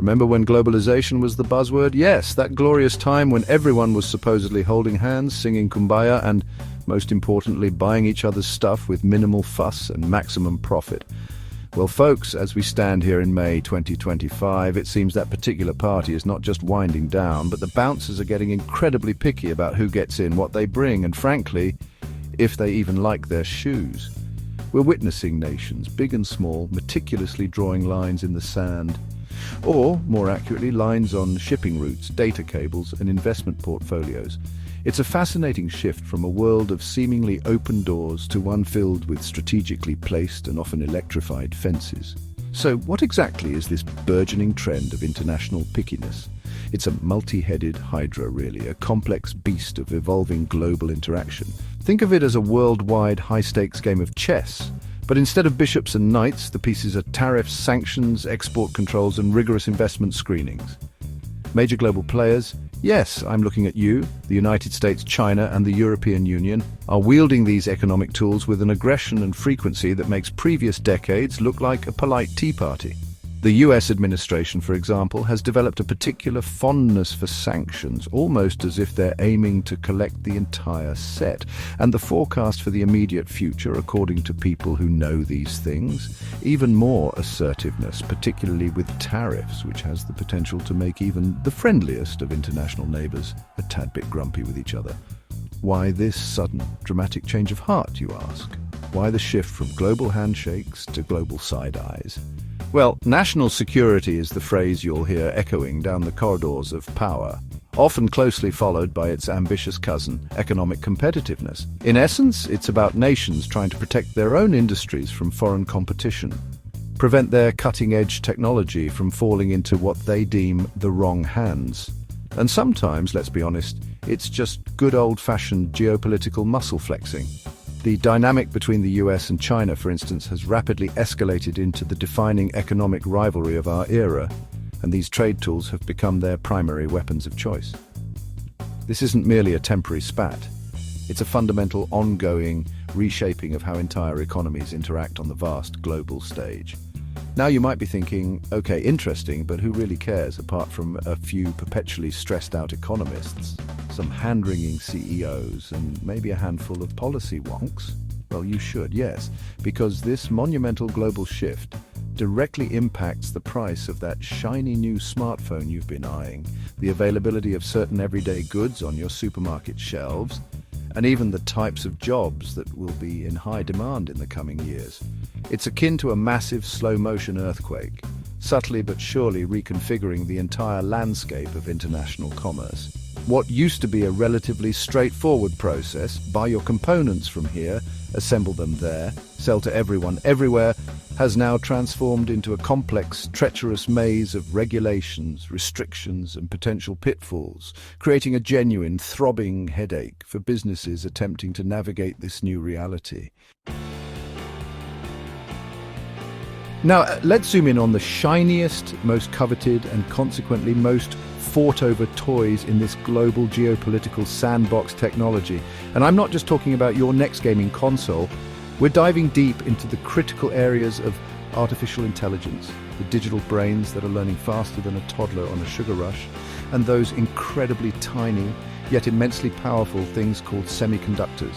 Remember when globalization was the buzzword? Yes, that glorious time when everyone was supposedly holding hands, singing Kumbaya, and, most importantly, buying each other's stuff with minimal fuss and maximum profit. Well, folks, as we stand here in May 2025, it seems that particular party is not just winding down, but the bouncers are getting incredibly picky about who gets in, what they bring, and frankly, if they even like their shoes. We're witnessing nations, big and small, meticulously drawing lines in the sand. Or, more accurately, lines on shipping routes, data cables, and investment portfolios. It's a fascinating shift from a world of seemingly open doors to one filled with strategically placed and often electrified fences. So, what exactly is this burgeoning trend of international pickiness? It's a multi-headed hydra, really, a complex beast of evolving global interaction. Think of it as a worldwide high-stakes game of chess. But instead of bishops and knights, the pieces are tariffs, sanctions, export controls, and rigorous investment screenings. Major global players, yes, I'm looking at you, the United States, China, and the European Union, are wielding these economic tools with an aggression and frequency that makes previous decades look like a polite tea party. The US administration, for example, has developed a particular fondness for sanctions, almost as if they're aiming to collect the entire set. And the forecast for the immediate future, according to people who know these things, even more assertiveness, particularly with tariffs, which has the potential to make even the friendliest of international neighbors a tad bit grumpy with each other. Why this sudden, dramatic change of heart, you ask? Why the shift from global handshakes to global side eyes? Well, national security is the phrase you'll hear echoing down the corridors of power, often closely followed by its ambitious cousin, economic competitiveness. In essence, it's about nations trying to protect their own industries from foreign competition, prevent their cutting-edge technology from falling into what they deem the wrong hands. And sometimes, let's be honest, it's just good old-fashioned geopolitical muscle flexing. The dynamic between the US and China, for instance, has rapidly escalated into the defining economic rivalry of our era, and these trade tools have become their primary weapons of choice. This isn't merely a temporary spat. It's a fundamental, ongoing reshaping of how entire economies interact on the vast global stage. Now you might be thinking, okay, interesting, but who really cares apart from a few perpetually stressed out economists, some hand-wringing CEOs, and maybe a handful of policy wonks? Well, you should, yes, because this monumental global shift directly impacts the price of that shiny new smartphone you've been eyeing, the availability of certain everyday goods on your supermarket shelves, and even the types of jobs that will be in high demand in the coming years. It's akin to a massive slow-motion earthquake, subtly but surely reconfiguring the entire landscape of international commerce. What used to be a relatively straightforward process, buy your components from here, assemble them there, sell to everyone everywhere, has now transformed into a complex, treacherous maze of regulations, restrictions, and potential pitfalls, creating a genuine, throbbing headache for businesses attempting to navigate this new reality. Now, let's zoom in on the shiniest, most coveted, and consequently most fought-over toys in this global geopolitical sandbox technology. And I'm not just talking about your next gaming console. We're diving deep into the critical areas of artificial intelligence, the digital brains that are learning faster than a toddler on a sugar rush, and those incredibly tiny, yet immensely powerful things called semiconductors,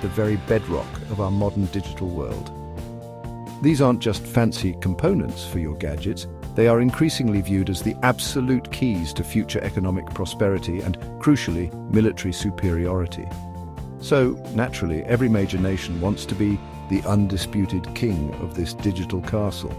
the very bedrock of our modern digital world. These aren't just fancy components for your gadgets. They are increasingly viewed as the absolute keys to future economic prosperity and, crucially, military superiority. So, naturally, every major nation wants to be the undisputed king of this digital castle,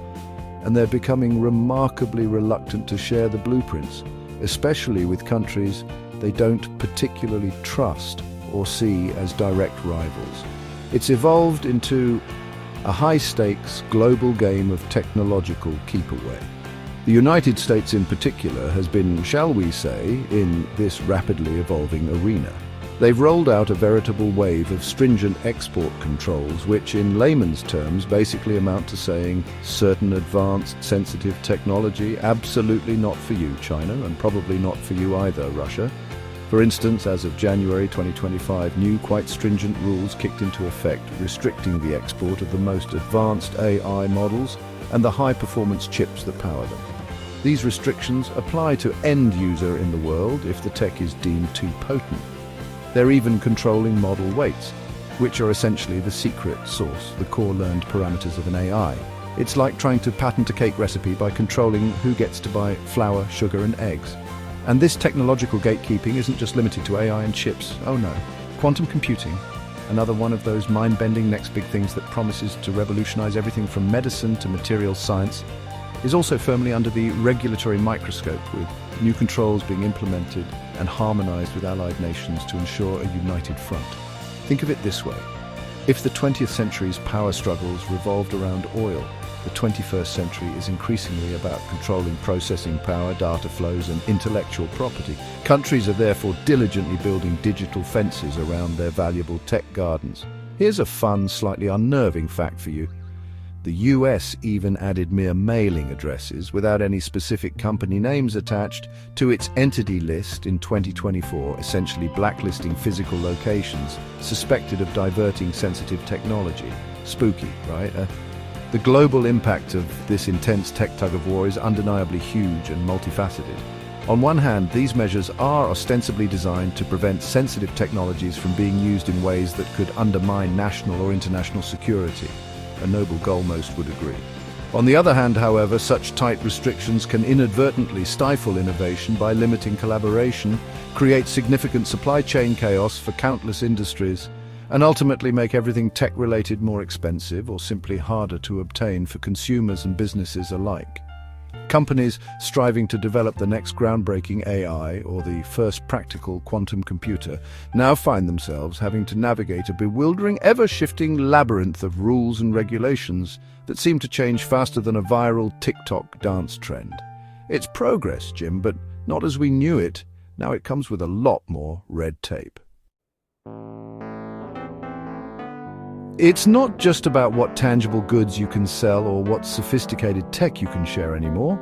and they're becoming remarkably reluctant to share the blueprints, especially with countries they don't particularly trust or see as direct rivals. It's evolved into a high-stakes global game of technological keep-away. The United States in particular has been, shall we say, in this rapidly evolving arena. They've rolled out a veritable wave of stringent export controls, which in layman's terms basically amount to saying certain advanced, sensitive technology, absolutely not for you, China, and probably not for you either, Russia. For instance, as of January 2025, new quite stringent rules kicked into effect, restricting the export of the most advanced AI models and the high-performance chips that power them. These restrictions apply to end user in the world if the tech is deemed too potent. They're even controlling model weights, which are essentially the secret sauce, the core learned parameters of an AI. It's like trying to patent a cake recipe by controlling who gets to buy flour, sugar, and eggs. And this technological gatekeeping isn't just limited to AI and chips. Oh no. Quantum computing, another one of those mind-bending next big things that promises to revolutionize everything from medicine to materials science, is also firmly under the regulatory microscope, with new controls being implemented and harmonized with allied nations to ensure a united front. Think of it this way. If the 20th century's power struggles revolved around oil, the 21st century is increasingly about controlling processing power, data flows, and intellectual property. Countries are therefore diligently building digital fences around their valuable tech gardens. Here's a fun, slightly unnerving fact for you. The US even added mere mailing addresses, without any specific company names attached, to its entity list in 2024, essentially blacklisting physical locations suspected of diverting sensitive technology. Spooky, right? The global impact of this intense tech tug-of-war is undeniably huge and multifaceted. On one hand, these measures are ostensibly designed to prevent sensitive technologies from being used in ways that could undermine national or international security. A noble goal, most would agree. On the other hand, however, such tight restrictions can inadvertently stifle innovation by limiting collaboration, create significant supply chain chaos for countless industries, and ultimately make everything tech-related more expensive or simply harder to obtain for consumers and businesses alike. Companies striving to develop the next groundbreaking AI or the first practical quantum computer now find themselves having to navigate a bewildering, ever-shifting labyrinth of rules and regulations that seem to change faster than a viral TikTok dance trend. It's progress, Jim, but not as we knew it. Now it comes with a lot more red tape. It's not just about what tangible goods you can sell or what sophisticated tech you can share anymore.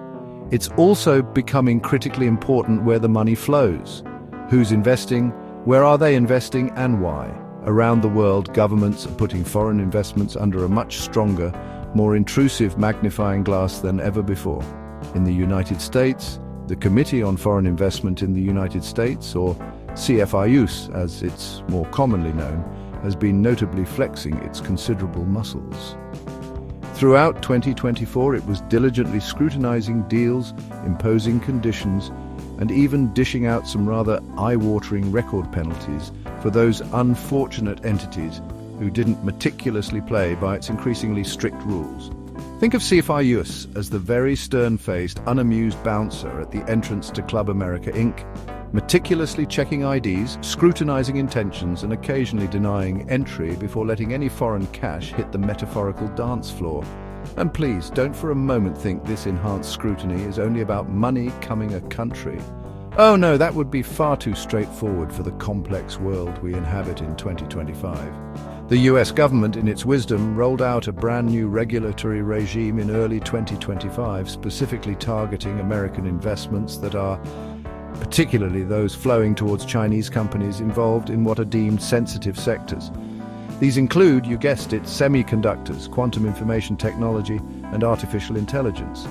It's also becoming critically important where the money flows. Who's investing, where are they investing, and why? Around the world, governments are putting foreign investments under a much stronger, more intrusive magnifying glass than ever before. In the United States, the Committee on Foreign Investment in the United States, or CFIUS as it's more commonly known, has been notably flexing its considerable muscles. Throughout 2024, it was diligently scrutinizing deals, imposing conditions, and even dishing out some rather eye-watering record penalties for those unfortunate entities who didn't meticulously play by its increasingly strict rules. Think of CFIUS as the very stern-faced, unamused bouncer at the entrance to Club America Inc., meticulously checking IDs, scrutinizing intentions, and occasionally denying entry before letting any foreign cash hit the metaphorical dance floor. And please, don't for a moment think this enhanced scrutiny is only about money coming a country. Oh no, that would be far too straightforward for the complex world we inhabit in 2025. The US government, in its wisdom, rolled out a brand new regulatory regime in early 2025, specifically targeting American investments that are particularly those flowing towards Chinese companies involved in what are deemed sensitive sectors. These include, you guessed it, semiconductors, quantum information technology, and artificial intelligence.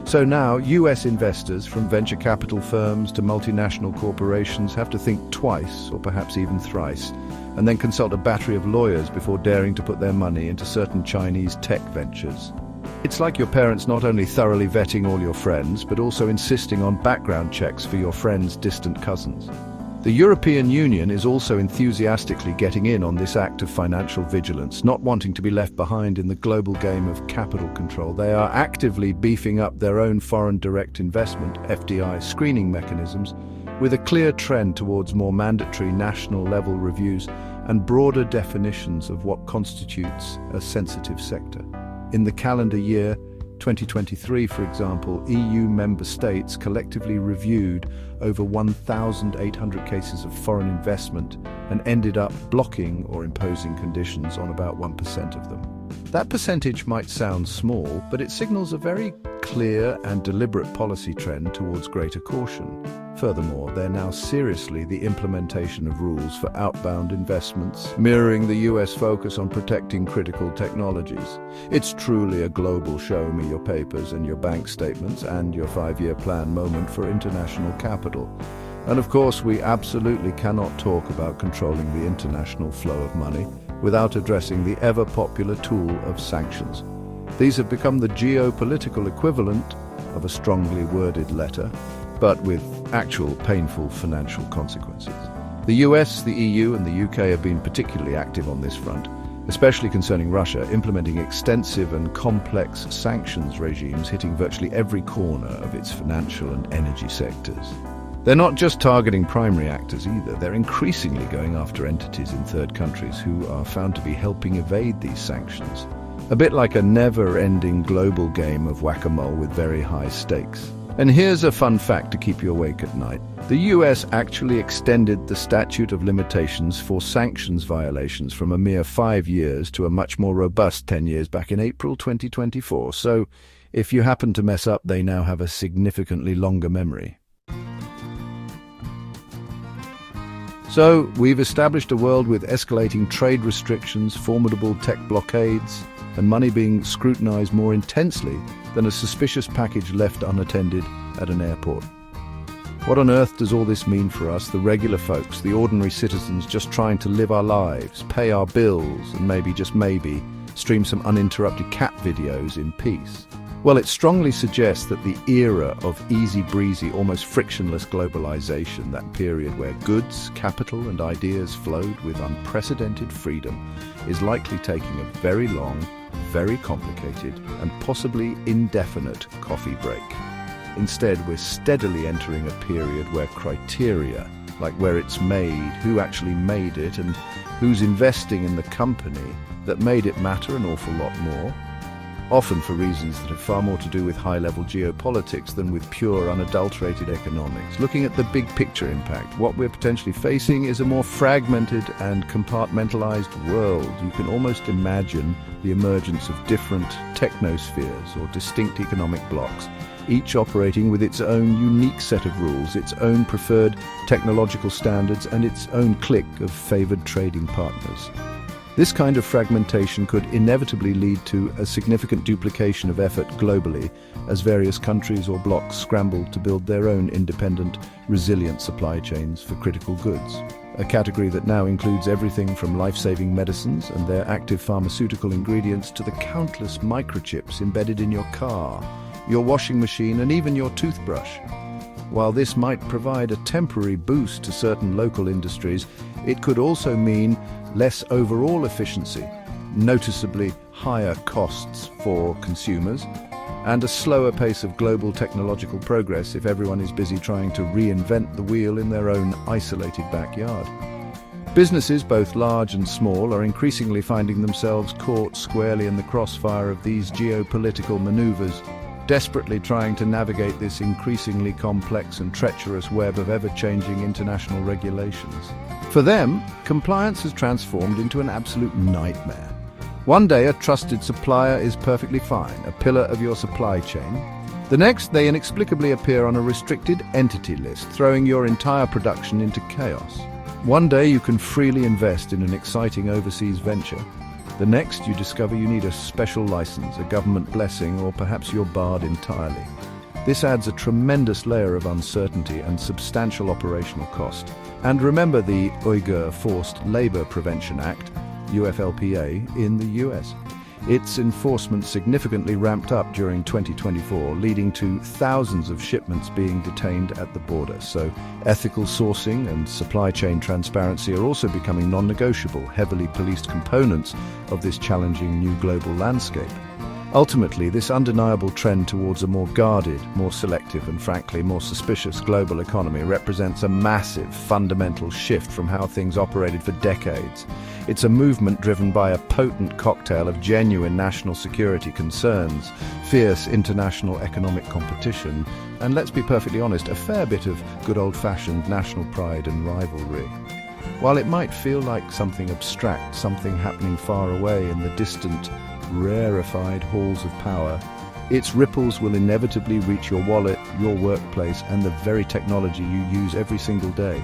So now, US investors, from venture capital firms to multinational corporations, have to think twice, or perhaps even thrice, and then consult a battery of lawyers before daring to put their money into certain Chinese tech ventures. It's like your parents not only thoroughly vetting all your friends, but also insisting on background checks for your friends' distant cousins. The European Union is also enthusiastically getting in on this act of financial vigilance, not wanting to be left behind in the global game of capital control. They are actively beefing up their own foreign direct investment, FDI, screening mechanisms, with a clear trend towards more mandatory national-level reviews and broader definitions of what constitutes a sensitive sector. In the calendar year 2023, for example, EU member states collectively reviewed over 1,800 cases of foreign investment and ended up blocking or imposing conditions on about 1% of them. That percentage might sound small, but it signals a very clear and deliberate policy trend towards greater caution. Furthermore, they're now seriously the implementation of rules for outbound investments, mirroring the US focus on protecting critical technologies. It's truly a global show me your papers and your bank statements and your 5-year plan moment for international capital. And of course, we absolutely cannot talk about controlling the international flow of money without addressing the ever-popular tool of sanctions. These have become the geopolitical equivalent of a strongly worded letter, but with actual painful financial consequences. The US, the EU and the UK have been particularly active on this front, especially concerning Russia, implementing extensive and complex sanctions regimes hitting virtually every corner of its financial and energy sectors. They're not just targeting primary actors either, they're increasingly going after entities in third countries who are found to be helping evade these sanctions. A bit like a never-ending global game of whack-a-mole with very high stakes. And here's a fun fact to keep you awake at night. The US actually extended the statute of limitations for sanctions violations from a mere 5 years to a much more robust 10 years back in April 2024. So, if you happen to mess up, they now have a significantly longer memory. So, we've established a world with escalating trade restrictions, formidable tech blockades, and money being scrutinized more intensely than a suspicious package left unattended at an airport. What on earth does all this mean for us, the regular folks, the ordinary citizens just trying to live our lives, pay our bills, and maybe, just maybe, stream some uninterrupted cat videos in peace? Well, it strongly suggests that the era of easy-breezy, almost frictionless globalization, that period where goods, capital and ideas flowed with unprecedented freedom, is likely taking a very long, very complicated and possibly indefinite coffee break. Instead, we're steadily entering a period where criteria, like where it's made, who actually made it, and who's investing in the company that made it, matter an awful lot more. Often for reasons that have far more to do with high-level geopolitics than with pure, unadulterated economics. Looking at the big picture impact, what we're potentially facing is a more fragmented and compartmentalized world. You can almost imagine the emergence of different technospheres or distinct economic blocks, each operating with its own unique set of rules, its own preferred technological standards, and its own clique of favored trading partners. This kind of fragmentation could inevitably lead to a significant duplication of effort globally as various countries or blocs scramble to build their own independent, resilient supply chains for critical goods. A category that now includes everything from life-saving medicines and their active pharmaceutical ingredients to the countless microchips embedded in your car, your washing machine and even your toothbrush. While this might provide a temporary boost to certain local industries, it could also mean less overall efficiency, noticeably higher costs for consumers, and a slower pace of global technological progress if everyone is busy trying to reinvent the wheel in their own isolated backyard. Businesses, both large and small, are increasingly finding themselves caught squarely in the crossfire of these geopolitical maneuvers, desperately trying to navigate this increasingly complex and treacherous web of ever-changing international regulations. For them, compliance has transformed into an absolute nightmare. One day, a trusted supplier is perfectly fine, a pillar of your supply chain. The next, they inexplicably appear on a restricted entity list, throwing your entire production into chaos. One day, you can freely invest in an exciting overseas venture. The next, you discover you need a special license, a government blessing, or perhaps you're barred entirely. This adds a tremendous layer of uncertainty and substantial operational cost. And remember the Uyghur Forced Labor Prevention Act, UFLPA, in the US. Its enforcement significantly ramped up during 2024, leading to thousands of shipments being detained at the border. So ethical sourcing and supply chain transparency are also becoming non-negotiable, heavily policed components of this challenging new global landscape. Ultimately, this undeniable trend towards a more guarded, more selective and frankly more suspicious global economy represents a massive, fundamental shift from how things operated for decades. It's a movement driven by a potent cocktail of genuine national security concerns, fierce international economic competition, and let's be perfectly honest, a fair bit of good old-fashioned national pride and rivalry. While it might feel like something abstract, something happening far away in the distant, rarefied halls of power, Its ripples will inevitably reach your wallet, your workplace, and the very technology you use every single day.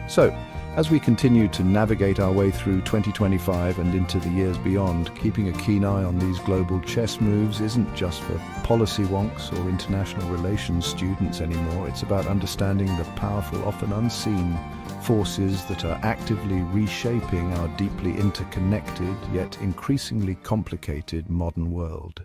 So, as we continue to navigate our way through 2025 and into the years beyond, keeping a keen eye on these global chess moves isn't just for policy wonks or international relations students anymore. It's about understanding the powerful, often unseen forces that are actively reshaping our deeply interconnected, yet increasingly complicated modern world.